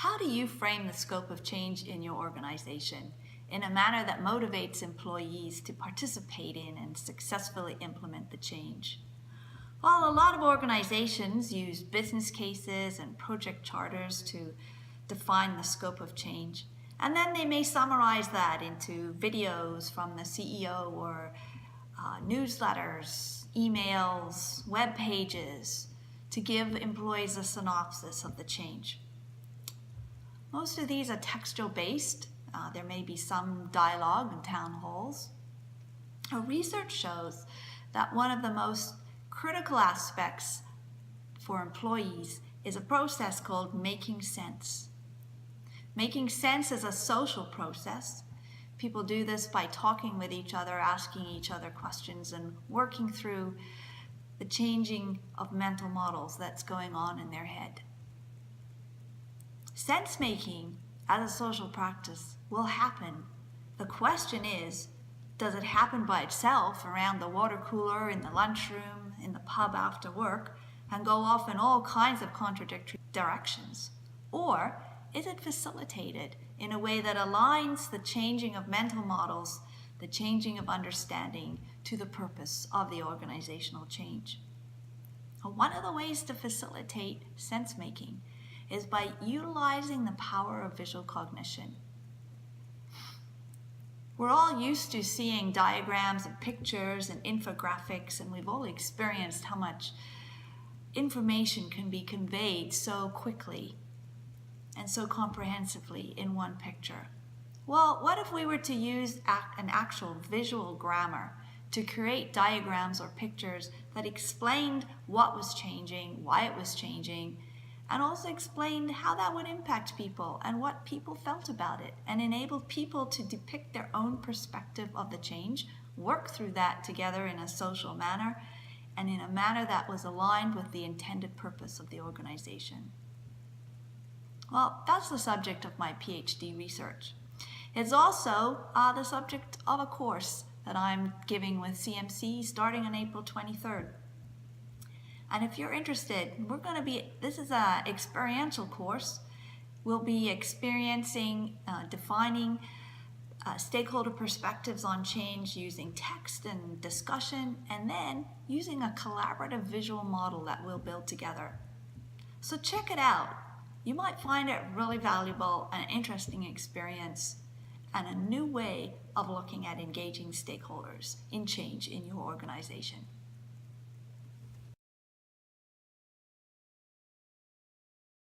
How do you frame the scope of change in your organization in a manner that motivates employees to participate in and successfully implement the change? Well, a lot of organizations use business cases and project charters to define the scope of change. And then they may summarize that into videos from the CEO or newsletters, emails, web pages to give employees a synopsis of the change. Most of these are textual based. There may be some dialogue in town halls. Research shows that one of the most critical aspects for employees is a process called making sense. Making sense is a social process. People do this by talking with each other, asking each other questions, and working through the changing of mental models that's going on in their head. Sense making as a social practice will happen. The question is, does it happen by itself around the water cooler, in the lunchroom, in the pub after work, and go off in all kinds of contradictory directions? Or is it facilitated in a way that aligns the changing of mental models, the changing of understanding, to the purpose of the organizational change? One of the ways to facilitate sense making is by utilizing the power of visual cognition. We're all used to seeing diagrams and pictures and infographics, and we've all experienced how much information can be conveyed so quickly and so comprehensively in one picture. Well, what if we were to use an actual visual grammar to create diagrams or pictures that explained what was changing, why it was changing, and also explained how that would impact people and what people felt about it, and enabled people to depict their own perspective of the change, work through that together in a social manner, and in a manner that was aligned with the intended purpose of the organization? Well, that's the subject of my PhD research. It's also the subject of a course that I'm giving with CMC starting on April 23rd. And if you're interested, this is an experiential course. We'll be experiencing, defining stakeholder perspectives on change using text and discussion, and then using a collaborative visual model that we'll build together. So check it out. You might find it really valuable, an interesting experience, and a new way of looking at engaging stakeholders in change in your organization.